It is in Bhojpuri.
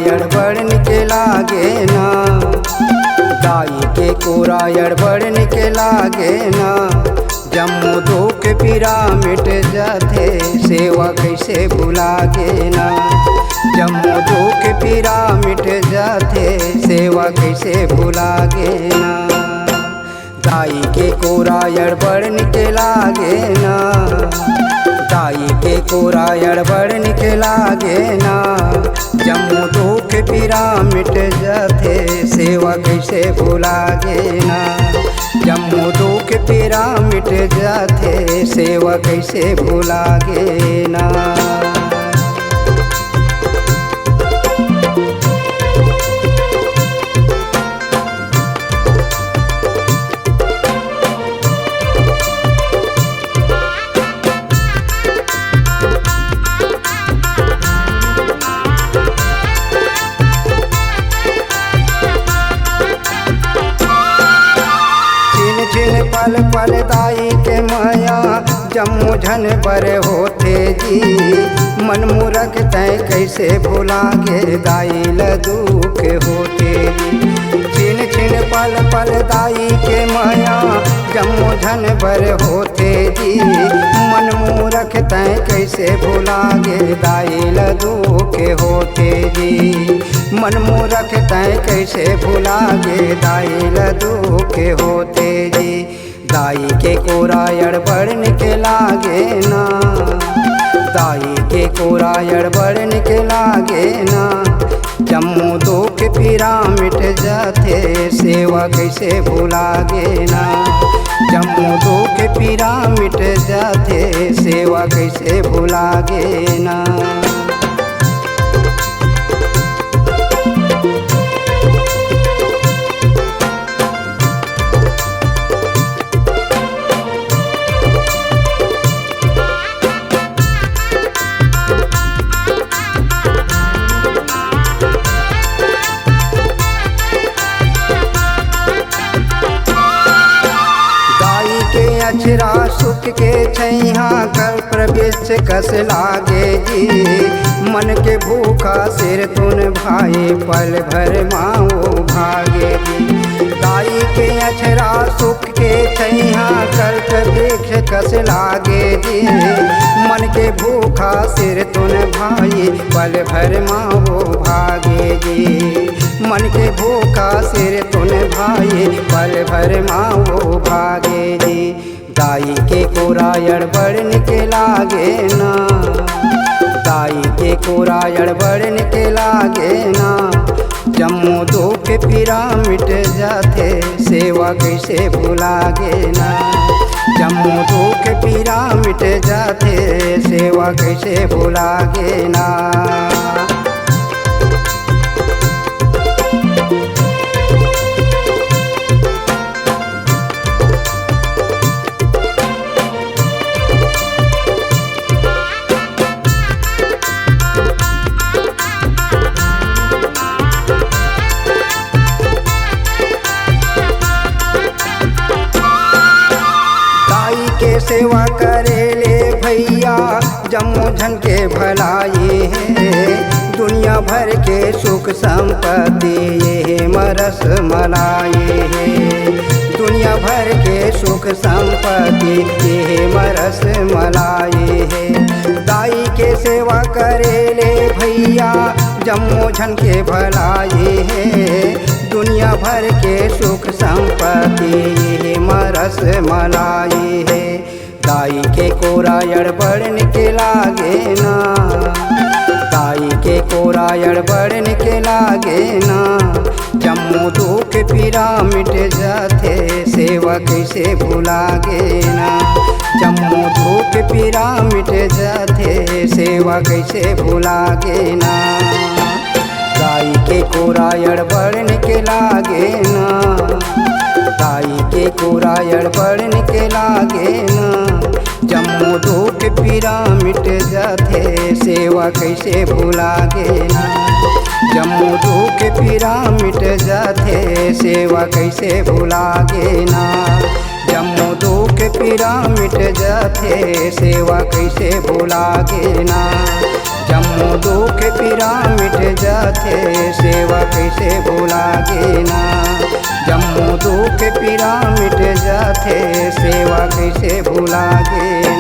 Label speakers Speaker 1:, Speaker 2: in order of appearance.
Speaker 1: बड़ निके लागे ना, दाई के कोरायड़ बड़ निके लागे ना। जम्मू दुख पीरा मिट जाते, सेवा कैसे भुलागे ना। जम्मू दुख पीरा मिट जाते, सेवा कैसे भुलागे ना। दाई के कोरायड़ बड़ निके लागे ना, दाई के कोरायड़ बड़ निके लागे ना। जम्मू दुख पीरा मिट जाते, सेवा कैसे भुलागे ना। जम्मू दुख पीरा मिट जाते, सेवा कैसे भुलागे ना। पल पल दाई के माया जम्मू झन बर होते जी। मन मूरख तय कैसे भुलागे, दाई ल दुख होते जी। छिन छिन पल पल दाई के माया जम्मू झन बर होते जी। मन मूरख तय कैसे भुलागे, दाई ल दुख होते जी। मन मूरख तय कैसे भुलागे, दाई ल दुख होते जी। दाई के कोरायड़ बड़ निके लागे ना, दाई के कोरायड़ बड़ निके लागे ना। जम्मू दुख पीरा मिट जाते, सेवा कैसे भुलागे ना। जम्मू दुख पीरा मिट जाते, सेवा कैसे भुलागे ना। अछरा सुख के छैया कर प्रवेश कस लागे जी। मन के भूखा सिर तुन भाई, पल भर माओ भागे जी। दाई के अछरा सुख के छैया कर प्रवेश कस लागे जी। मन के भूखा सिर तुन भाई, पल भर माओ भागे जी। मन के भूखा सिर तुन भाई, पल भर माओ भागे जी। दाई के कोरायड़ बड़ निके लागे ना, दाई के कोरायड़ बड़ निके लागे ना। जम्मू दुख पीरा मिट जाते, सेवा कैसे भुलागे ना। जम्मू दुख पीरा मिट जाते, सेवा कैसे भुलागे ना। सेवा करे ले भैया जम्मू झन के भलाई है। दुनिया भर के सुख संपत्ति ये मरस मलाई है। दुनिया भर के सुख संपत्ति ये मरस मलाई है। दाई के सेवा करे ले भैया जम्मू झन के भलाई है। दुनिया भर के सुख संपत्ति ये मरस मलाई है। दाई के कोरायड़ बड़ निके लागे ना, दाई के कोरायड़ बड़ निके लागे ना। जम्मू दुख पीरा मिट जाते, सेवा कैसे भुलागे ना। जम्मू दुख पीरा मिट जाते, सेवा कैसे भुलागे ना। दाई के कोरायड़ बड़ निके लागे ना, दाई के कोरायड़ बड़ निके लागे ना। जम्मू दुख पीरा मिट जाते, सेवा कैसे भुलागे ना। जम्मू दुख पीरा मिट जाते, सेवा कैसे भुलागे ना। जम्मू दुख पीरा मिट जाते, सेवा कैसे भुलागे ना। जम्मो दुख पीरा मिट जाथे, सेवा कैसे भुलागे ना। जम्मो दुख पीरा मिट जाथे, सेवा कैसे भुलागे।